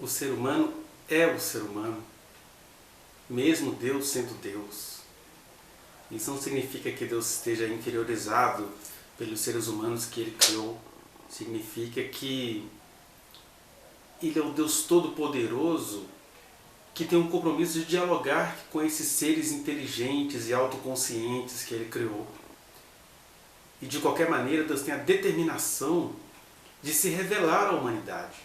o ser humano é o ser humano, mesmo Deus sendo Deus. Isso não significa que Deus esteja inferiorizado pelos seres humanos que Ele criou. Significa que Ele é o Deus Todo-Poderoso que tem um compromisso de dialogar com esses seres inteligentes e autoconscientes que Ele criou. E de qualquer maneira, Deus tem a determinação de se revelar à humanidade.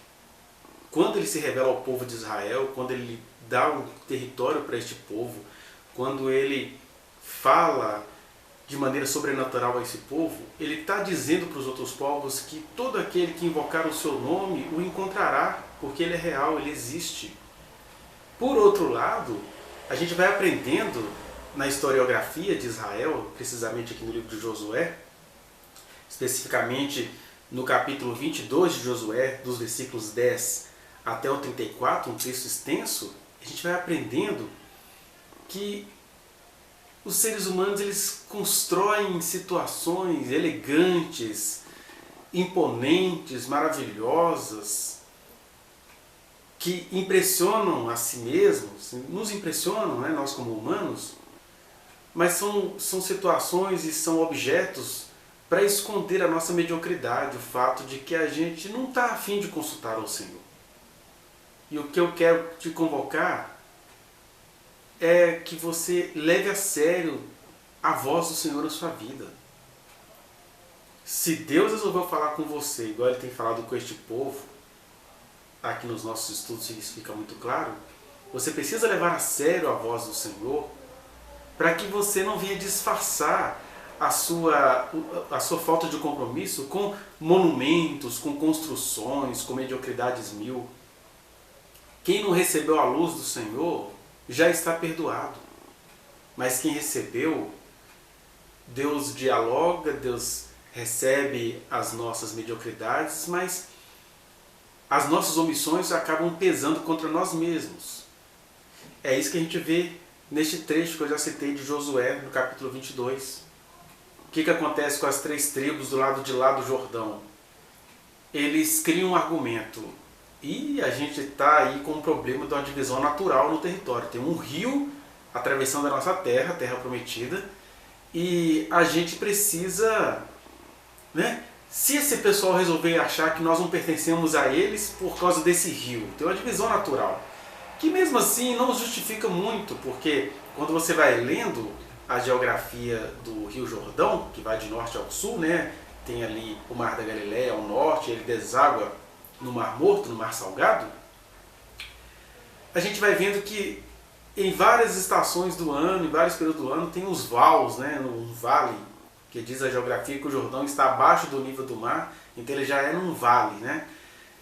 Quando Ele se revela ao povo de Israel, quando Ele dá um território para este povo, quando Ele fala de maneira sobrenatural a esse povo, Ele está dizendo para os outros povos que todo aquele que invocar o seu nome o encontrará, porque Ele é real, Ele existe. Por outro lado, a gente vai aprendendo na historiografia de Israel, precisamente aqui no livro de Josué, especificamente no capítulo 22 de Josué, dos versículos 10 até o 34, um texto extenso, a gente vai aprendendo que os seres humanos eles constroem situações elegantes, imponentes, maravilhosas, que impressionam a si mesmos, nos impressionam, né, nós como humanos, mas são situações e são objetos para esconder a nossa mediocridade, o fato de que a gente não está a fim de consultar ao Senhor. E o que eu quero te convocar é que você leve a sério a voz do Senhor na sua vida. Se Deus resolveu falar com você, igual Ele tem falado com este povo, aqui nos nossos estudos isso fica muito claro, você precisa levar a sério a voz do Senhor para que você não venha disfarçar a sua falta de compromisso com monumentos, com construções, com mediocridades mil. Quem não recebeu a luz do Senhor já está perdoado. Mas quem recebeu, Deus dialoga, Deus recebe as nossas mediocridades, mas as nossas omissões acabam pesando contra nós mesmos. É isso que a gente vê neste trecho que eu já citei de Josué, no capítulo 22. O que acontece com as 3 tribos do lado de lá do Jordão? Eles criam um argumento. E a gente está aí com um problema de uma divisão natural no território. Tem um rio atravessando a nossa terra, a terra prometida, e a gente precisa, né? Se esse pessoal resolver achar que nós não pertencemos a eles por causa desse rio, tem uma divisão natural, que mesmo assim não justifica muito, porque quando você vai lendo a geografia do Rio Jordão, que vai de norte ao sul, né? Tem ali o Mar da Galileia ao norte, ele deságua no Mar Morto, no Mar Salgado, a gente vai vendo que em várias estações do ano, em vários períodos do ano, tem os vales, né? Um vale, que diz a geografia que o Jordão está abaixo do nível do mar, então ele já é num vale, né?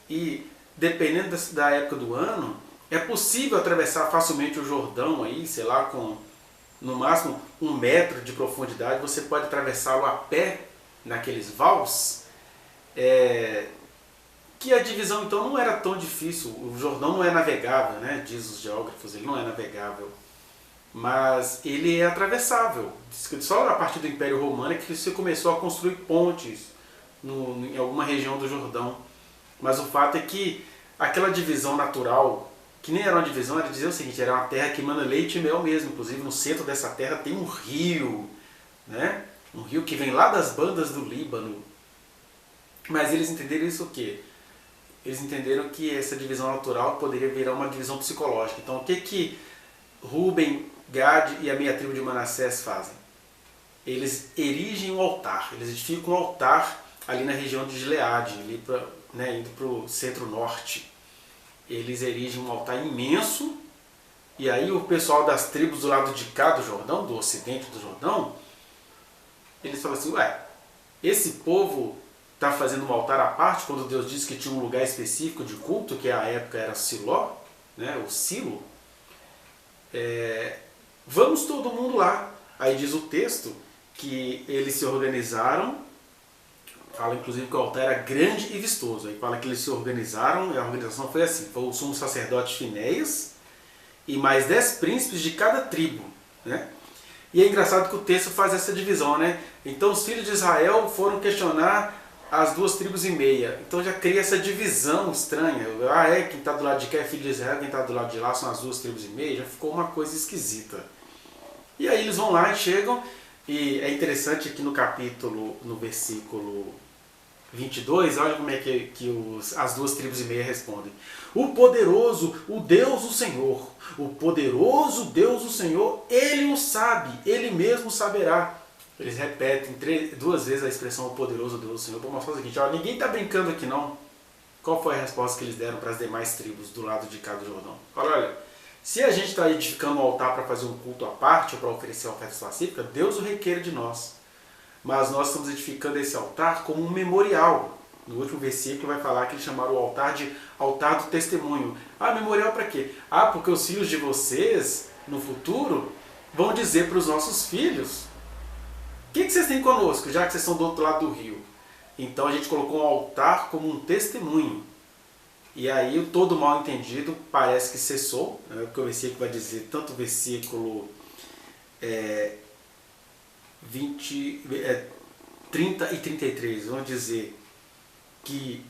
E dependendo da época do ano, é possível atravessar facilmente o Jordão aí, sei lá, com no máximo 1 metro de profundidade, você pode atravessá-lo a pé naqueles vales, que a divisão então não era tão difícil. O Jordão não é navegável, né? Diz os geógrafos, ele não é navegável, mas ele é atravessável. Só a partir do Império Romano é que você começou a construir pontes em alguma região do Jordão. Mas o fato é que aquela divisão natural, que nem era uma divisão, era dizer o seguinte, era uma terra que emana leite e mel mesmo. Inclusive no centro dessa terra tem um rio, né? Um rio que vem lá das bandas do Líbano. Mas eles entenderam isso o quê? Eles entenderam que essa divisão natural poderia virar uma divisão psicológica. Então o que Ruben, Gad e a meia tribo de Manassés fazem? Eles erigem um altar, eles edificam um altar ali na região de Gileade, ali indo para o centro-norte. Eles erigem um altar imenso, e aí o pessoal das tribos do lado de cá do Jordão, do ocidente do Jordão, eles falam assim, esse povo está fazendo um altar à parte, quando Deus disse que tinha um lugar específico de culto, que à época era Siló, né, o Silo, vamos todo mundo lá. Aí diz o texto que eles se organizaram, fala inclusive que o altar era grande e vistoso, aí fala que eles se organizaram, e a organização foi assim, foi o sumo sacerdote Finéias e mais 10 príncipes de cada tribo, né? E é engraçado que o texto faz essa divisão, né? Então os filhos de Israel foram questionar as 2,5 tribos. Então já cria essa divisão estranha. Quem está do lado de cá é filho de Israel, quem está do lado de lá são as 2,5 tribos. Já ficou uma coisa esquisita. E aí eles vão lá e chegam, e é interessante aqui no versículo 22, olha como é que as 2,5 tribos respondem. O poderoso, o Deus, o Senhor. O poderoso Deus, o Senhor, Ele o sabe, Ele mesmo saberá. Eles repetem 2 vezes a expressão o poderoso Deus, o Senhor, para mostrar o seguinte, olha, ninguém está brincando aqui não. Qual foi a resposta que eles deram para as demais tribos do lado de cá do Jordão? Olha, se a gente está edificando um altar para fazer um culto à parte ou para oferecer ofertas pacíficas, Deus o requer de nós. Mas nós estamos edificando esse altar como um memorial. No último versículo vai falar que eles chamaram o altar de altar do testemunho. Memorial para quê? Porque os filhos de vocês, no futuro, vão dizer para os nossos filhos: o que vocês têm conosco, já que vocês estão do outro lado do rio? Então a gente colocou um altar como um testemunho. E aí30 mal entendido parece que cessou, né? Porque o versículo vai dizer, tanto o versículo 30 e 33, vão dizer que,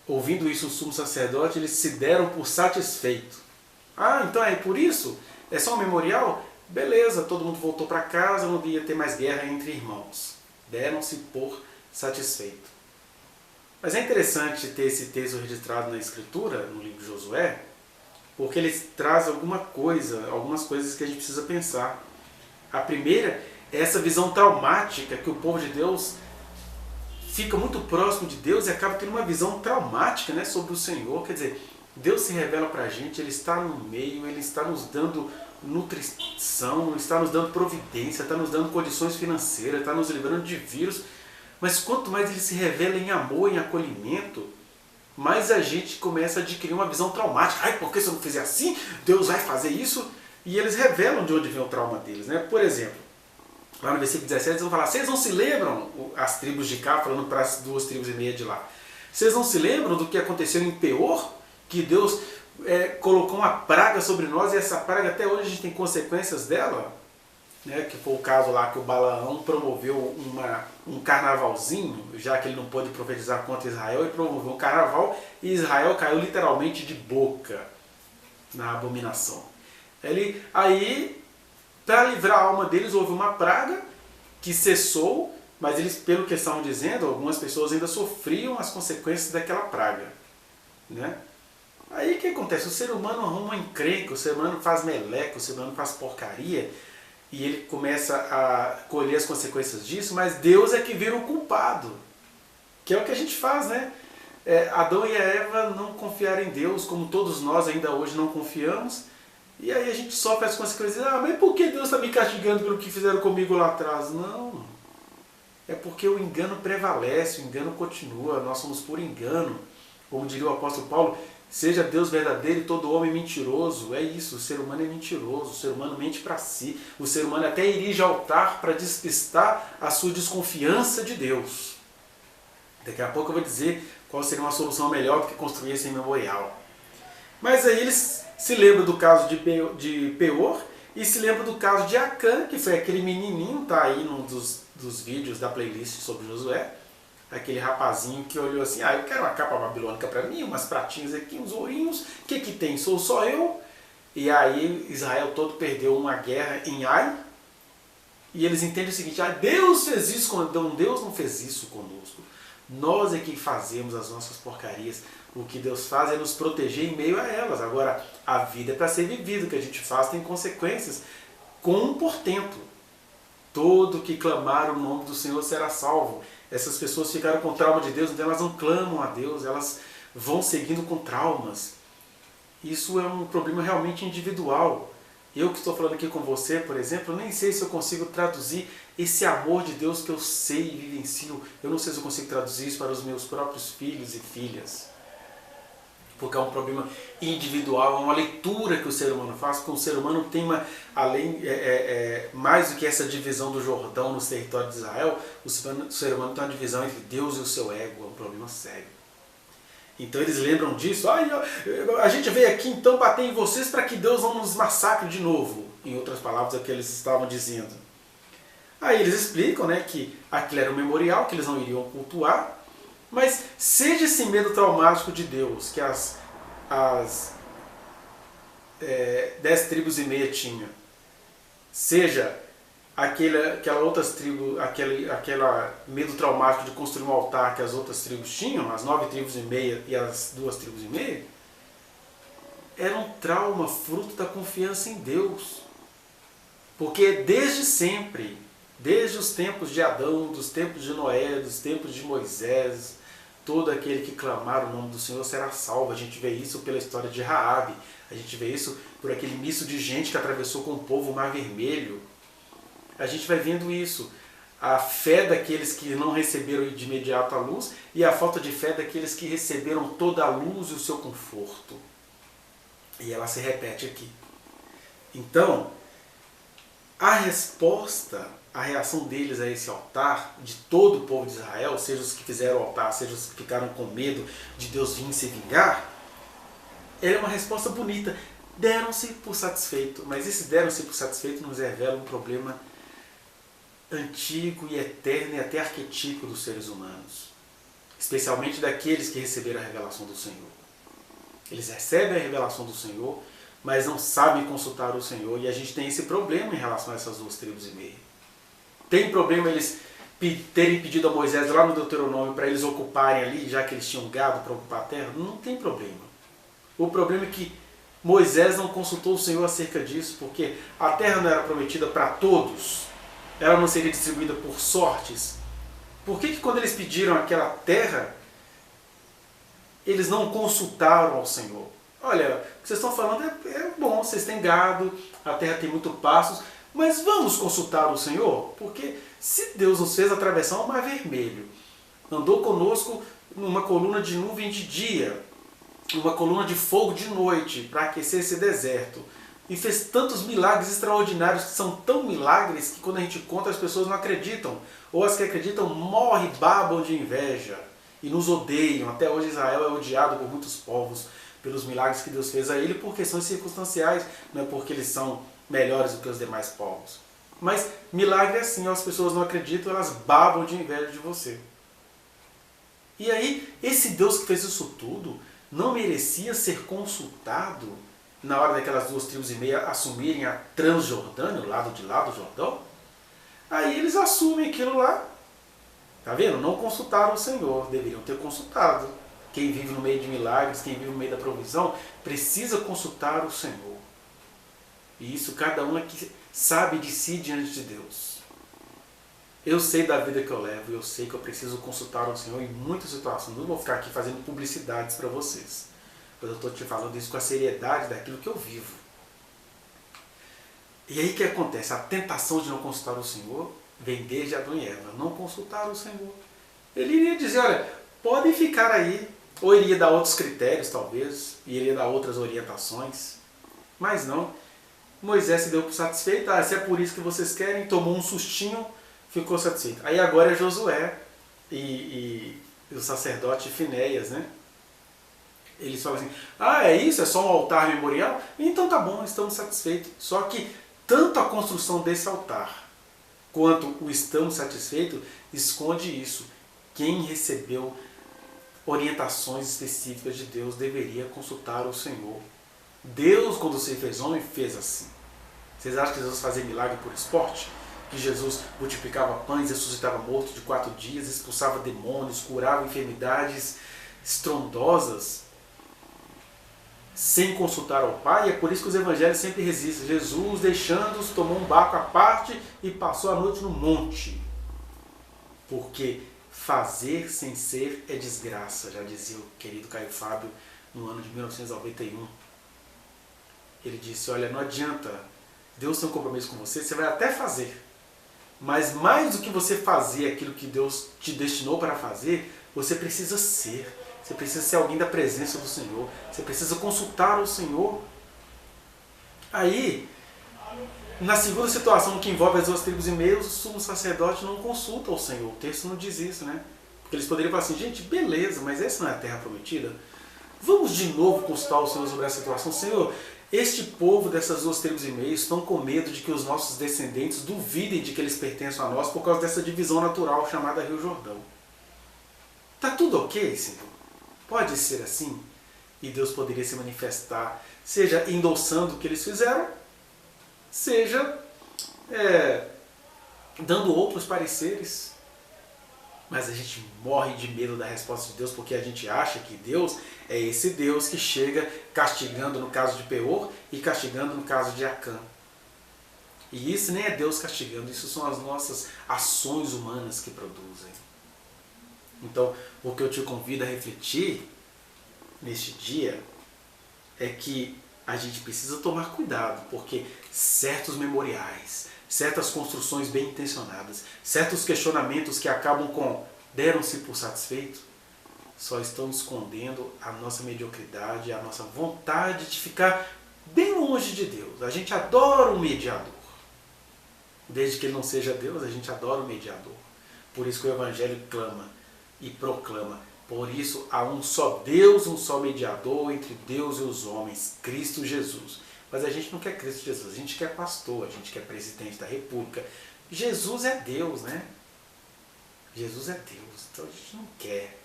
ouvindo isso, o sumo sacerdote, eles se deram por satisfeito. Então é por isso? É só um memorial? Beleza, todo mundo voltou para casa, não ia ter mais guerra entre irmãos. Deram-se por satisfeito. Mas é interessante ter esse texto registrado na Escritura, no livro de Josué, porque ele traz algumas coisas que a gente precisa pensar. A primeira é essa visão traumática que o povo de Deus fica muito próximo de Deus e acaba tendo uma visão traumática, né, sobre o Senhor. Quer dizer, Deus se revela para a gente, Ele está no meio, Ele está nos dando nutrição, está nos dando providência, está nos dando condições financeiras, está nos livrando de vírus. Mas quanto mais Ele se revela em amor, em acolhimento, mais a gente começa a adquirir uma visão traumática. Porque se eu não fizer assim, Deus vai fazer isso? E eles revelam de onde vem o trauma deles, né? Por exemplo, lá no versículo 17 eles vão falar: vocês não se lembram, as tribos de cá, falando para as 2,5 tribos de lá, vocês não se lembram do que aconteceu em Peor? Que Deus colocou uma praga sobre nós e essa praga até hoje a gente tem consequências dela? Né? Que foi o caso lá que o Balaão promoveu um carnavalzinho, já que ele não pôde profetizar contra Israel, e promoveu um carnaval e Israel caiu literalmente de boca na abominação. Aí, para livrar a alma deles, houve uma praga que cessou, mas eles, pelo que estavam dizendo, algumas pessoas ainda sofriam as consequências daquela praga. Né? Aí o que acontece? O ser humano arruma uma encrenca, o ser humano faz meleca, o ser humano faz porcaria, e ele começa a colher as consequências disso, mas Deus é que vira o culpado. Que é o que a gente faz, né? Adão e a Eva não confiaram em Deus, como todos nós ainda hoje não confiamos, e aí a gente sofre as consequências. Mas por que Deus está me castigando pelo que fizeram comigo lá atrás? Não. É porque o engano prevalece, o engano continua, nós somos por engano. Como diria o apóstolo Paulo, seja Deus verdadeiro e todo homem mentiroso. É isso, o ser humano é mentiroso, o ser humano mente para si. O ser humano até erige altar para despistar a sua desconfiança de Deus. Daqui a pouco eu vou dizer qual seria uma solução melhor do que construir esse memorial. Mas aí eles se lembram do caso de Peor e se lembram do caso de Acã, que foi aquele menininho, tá aí num dos vídeos da playlist sobre Josué. Aquele rapazinho que olhou assim: eu quero uma capa babilônica para mim, umas pratinhas aqui, uns ourinhos, o que tem? Sou só eu? E aí Israel todo perdeu uma guerra em Ai, e eles entendem o seguinte: Deus fez isso com Adão, Deus não fez isso conosco. Nós é que fazemos as nossas porcarias. O que Deus faz é nos proteger em meio a elas. Agora, a vida é para ser vivida, o que a gente faz tem consequências. Com um portento: todo que clamar o nome do Senhor será salvo. Essas pessoas ficaram com trauma de Deus, então elas não clamam a Deus, elas vão seguindo com traumas. Isso é um problema realmente individual. Eu que estou falando aqui com você, por exemplo, eu nem sei se eu consigo traduzir esse amor de Deus que eu sei e vivencio. Eu não sei se eu consigo traduzir isso para os meus próprios filhos e filhas. Porque é um problema individual, é uma leitura que o ser humano faz, porque o ser humano tem mais do que essa divisão do Jordão nos territórios de Israel, o ser humano tem uma divisão entre Deus e o seu ego, é um problema sério. Então eles lembram disso: a gente veio aqui então bater em vocês para que Deus não nos massacre de novo. Em outras palavras, é o que eles estavam dizendo. Aí eles explicam, né, que aquilo era um memorial, que eles não iriam cultuar, Mas seja esse medo traumático de Deus que as 10 tribos e meia tinham, seja aquela outras tribos, aquela medo traumático de construir um altar que as outras tribos tinham, as 9 tribos e meia e as 2 tribos e meia, era um trauma fruto da confiança em Deus. Porque desde sempre, desde os tempos de Adão, dos tempos de Noé, dos tempos de Moisés, todo aquele que clamar o nome do Senhor será salvo. A gente vê isso pela história de Raabe, a gente vê isso por aquele misto de gente que atravessou com o povo o Mar Vermelho. A gente vai vendo isso. A fé daqueles que não receberam de imediato a luz e a falta de fé daqueles que receberam toda a luz e o seu conforto. E ela se repete aqui. Então, a resposta, a reação deles a esse altar, de todo o povo de Israel, seja os que fizeram o altar, seja os que ficaram com medo de Deus vir se vingar, era uma resposta bonita. Deram-se por satisfeito, mas esse deram-se por satisfeito nos revela um problema antigo e eterno e até arquetípico dos seres humanos, especialmente daqueles que receberam a revelação do Senhor. Eles recebem a revelação do Senhor, mas não sabem consultar o Senhor, e a gente tem esse problema em relação a essas 2 tribos e meia. Tem problema eles terem pedido a Moisés lá no Deuteronômio para eles ocuparem ali, já que eles tinham gado para ocupar a terra? Não tem problema. O problema é que Moisés não consultou o Senhor acerca disso, porque a terra não era prometida para todos, ela não seria distribuída por sortes. Por que quando eles pediram aquela terra, eles não consultaram ao Senhor? Olha, o que vocês estão falando é bom, vocês têm gado, a terra tem muito pastos, mas vamos consultar o Senhor? Porque se Deus nos fez atravessar o Mar Vermelho, andou conosco numa coluna de nuvem de dia, uma coluna de fogo de noite para aquecer esse deserto, e fez tantos milagres extraordinários que são tão milagres que quando a gente conta as pessoas não acreditam, ou as que acreditam morrem, babam de inveja e nos odeiam. Até hoje Israel é odiado por muitos povos pelos milagres que Deus fez a ele por questões circunstanciais, não é porque eles são melhores do que os demais povos. Mas milagre é assim, as pessoas não acreditam, elas babam de inveja de você. E aí, esse Deus que fez isso tudo não merecia ser consultado na hora daquelas 2 tribos e meia assumirem a Transjordânia, o lado de lá do Jordão? Aí eles assumem aquilo lá. Tá vendo? Não consultaram o Senhor, deveriam ter consultado. Quem vive no meio de milagres, quem vive no meio da provisão, precisa consultar o Senhor. E isso cada um é que sabe de si diante de Deus. Eu sei da vida que eu levo, eu sei que eu preciso consultar o Senhor em muitas situações. Não vou ficar aqui fazendo publicidades para vocês. Mas eu estou te falando isso com a seriedade daquilo que eu vivo. E aí o que acontece? A tentação de não consultar o Senhor vem desde Adão e Eva. Não consultar o Senhor. Ele iria dizer, olha, podem ficar aí. Ou iria dar outros critérios, talvez. Iria dar outras orientações. Mas não. Moisés se deu por satisfeito. Se é por isso que vocês querem, tomou um sustinho, ficou satisfeito. Aí agora é Josué e o sacerdote Finéias, né? Eles falam assim, é isso? É só um altar memorial? Então tá bom, estamos satisfeitos. Só que tanto a construção desse altar, quanto o estamos satisfeitos, esconde isso. Quem recebeu orientações específicas de Deus deveria consultar o Senhor. Deus, quando se fez homem, fez assim. Vocês acham que Jesus fazia milagre por esporte? Que Jesus multiplicava pães, ressuscitava mortos de 4 dias, expulsava demônios, curava enfermidades estrondosas, sem consultar ao Pai? É por isso que os evangelhos sempre resistem. Jesus, deixando-os, tomou um barco à parte e passou a noite no monte. Porque fazer sem ser é desgraça, já dizia o querido Caio Fábio no ano de 1991. Ele disse, olha, não adianta, Deus tem um compromisso com você, você vai até fazer. Mas mais do que você fazer aquilo que Deus te destinou para fazer, você precisa ser. Você precisa ser alguém da presença do Senhor. Você precisa consultar o Senhor. Aí, na segunda situação que envolve as 2 tribos e meia, o sumo sacerdote não consulta o Senhor. O texto não diz isso, né? Porque eles poderiam falar assim, gente, beleza, mas essa não é a terra prometida? Vamos de novo consultar o Senhor sobre essa situação. Senhor, este povo dessas 2 tribos e meia estão com medo de que os nossos descendentes duvidem de que eles pertencem a nós por causa dessa divisão natural chamada Rio Jordão. Tá tudo ok, Senhor? Pode ser assim? E Deus poderia se manifestar, seja endossando o que eles fizeram, seja dando outros pareceres. Mas a gente morre de medo da resposta de Deus porque a gente acha que Deus é esse Deus que chega castigando no caso de Peor e castigando no caso de Acã. E isso nem é Deus castigando, isso são as nossas ações humanas que produzem. Então, o que eu te convido a refletir neste dia é que a gente precisa tomar cuidado, porque certos memoriais, certas construções bem intencionadas, certos questionamentos que acabam com deram-se por satisfeito, só estão escondendo a nossa mediocridade, a nossa vontade de ficar bem longe de Deus. A gente adora um mediador. Desde que ele não seja Deus, a gente adora o mediador. Por isso que o Evangelho clama e proclama: por isso há um só Deus, um só mediador entre Deus e os homens, Cristo Jesus. Mas a gente não quer Cristo Jesus, a gente quer pastor, a gente quer presidente da República. Jesus é Deus, né? Jesus é Deus, então a gente não quer.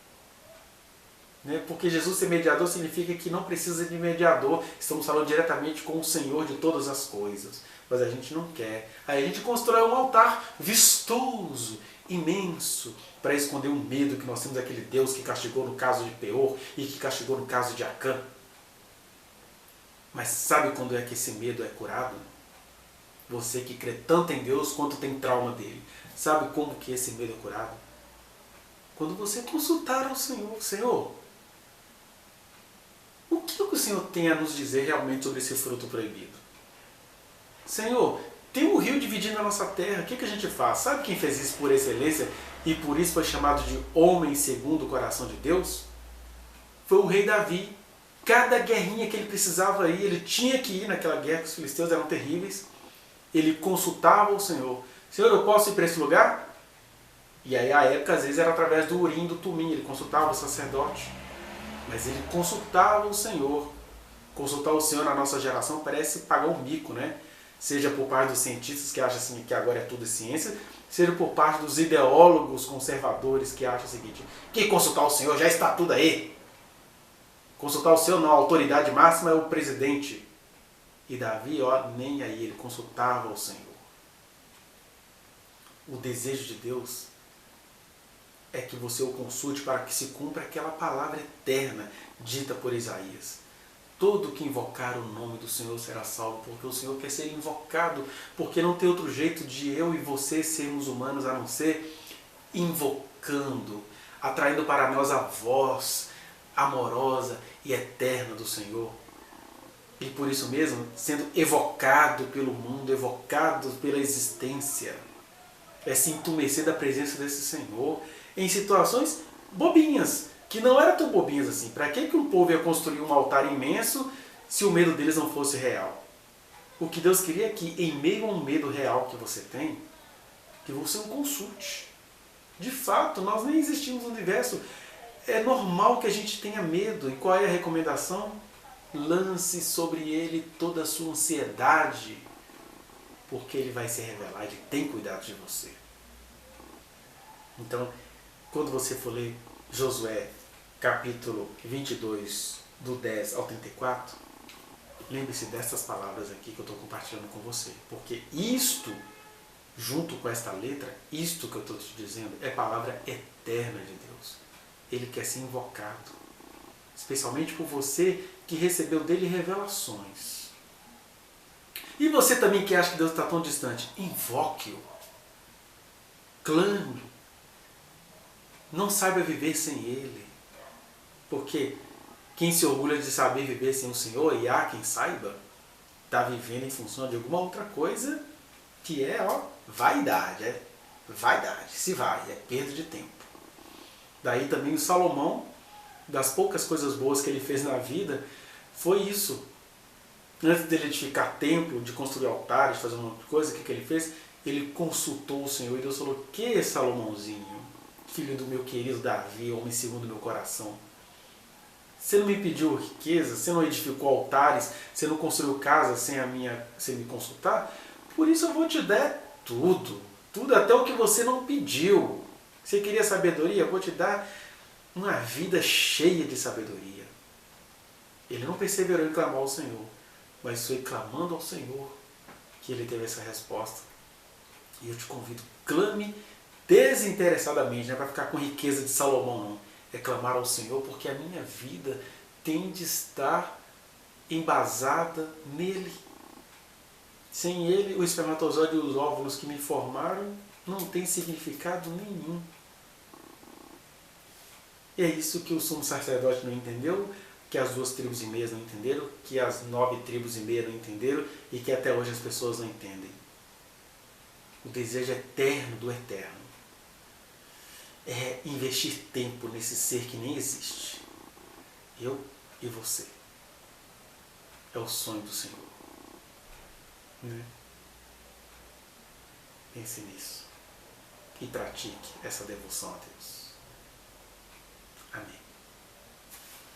Porque Jesus ser mediador significa que não precisa de mediador. Estamos falando diretamente com o Senhor de todas as coisas. Mas a gente não quer. Aí a gente constrói um altar vistoso, imenso, para esconder o medo que nós temos daquele Deus que castigou no caso de Peor e que castigou no caso de Acã. Mas sabe quando é que esse medo é curado? Você que crê tanto em Deus quanto tem trauma dele. Sabe como que esse medo é curado? Quando você consultar ao Senhor. Senhor, o que o Senhor tem a nos dizer realmente sobre esse fruto proibido? Senhor, tem um rio dividindo a nossa terra, o que a gente faz? Sabe quem fez isso por excelência e por isso foi chamado de homem segundo o coração de Deus? Foi o rei Davi. Cada guerrinha que ele precisava ir, ele tinha que ir naquela guerra, que os filisteus eram terríveis. Ele consultava o Senhor. Senhor, eu posso ir para esse lugar? E aí, à época, às vezes era através do Urim, do Tumim, ele consultava o sacerdote. Mas ele consultava o Senhor. Consultar o Senhor na nossa geração parece pagar um mico, né? Seja por parte dos cientistas que acham assim, que agora é tudo ciência, seja por parte dos ideólogos conservadores que acham o seguinte: que consultar o Senhor, já está tudo aí. Consultar o Senhor não, a autoridade máxima é o presidente. E Davi, nem aí, ele consultava o Senhor. O desejo de Deus é que você o consulte para que se cumpra aquela palavra eterna dita por Isaías. Todo que invocar o nome do Senhor será salvo, porque o Senhor quer ser invocado, porque não tem outro jeito de eu e você sermos humanos a não ser invocando, atraindo para nós a voz amorosa e eterna do Senhor. E por isso mesmo, sendo evocado pelo mundo, evocado pela existência, é se entumecer da presença desse Senhor em situações bobinhas, que não eram tão bobinhas assim. Para que um povo ia construir um altar imenso se o medo deles não fosse real? O que Deus queria é que, em meio a um medo real que você tem, que você o consulte. De fato, nós nem existimos no universo. É normal que a gente tenha medo. E qual é a recomendação? Lance sobre ele toda a sua ansiedade, porque ele vai se revelar, ele tem cuidado de você. Então, quando você for ler Josué, capítulo 22, do 10 ao 34, lembre-se dessas palavras aqui que eu estou compartilhando com você, porque isto, junto com esta letra, isto que eu estou te dizendo, é palavra eterna de Deus. Ele quer ser invocado, especialmente por você que recebeu dele revelações. E você também que acha que Deus está tão distante, invoque-o, clame, não saiba viver sem ele, porque quem se orgulha de saber viver sem o Senhor, e há quem saiba, está vivendo em função de alguma outra coisa que é vaidade, se vai, é perda de tempo. Daí também o Salomão, das poucas coisas boas que ele fez na vida, foi isso. Antes dele edificar templo, de construir altares, de fazer uma outra coisa, o que ele fez? Ele consultou o Senhor e Deus falou: que Salomãozinho, filho do meu querido Davi, homem segundo o meu coração, você não me pediu riqueza, você não edificou altares, você não construiu casa sem me consultar, por isso eu vou te dar tudo, até o que você não pediu. Você queria sabedoria? Eu vou te dar uma vida cheia de sabedoria. Ele não perseverou em clamar ao Senhor, mas foi clamando ao Senhor que ele teve essa resposta. E eu te convido, clame desinteressadamente, não é para ficar com riqueza de Salomão, não. É clamar ao Senhor, porque a minha vida tem de estar embasada nele. Sem ele, o espermatozoide e os óvulos que me formaram não tem significado nenhum. E é isso que o sumo sacerdote não entendeu, que as 2,5 tribos não entenderam, que as 9,5 tribos não entenderam e que até hoje as pessoas não entendem. O desejo eterno do eterno é investir tempo nesse ser que nem existe. Eu e você. É o sonho do Senhor. Pense nisso. E pratique essa devoção a Deus. Amém.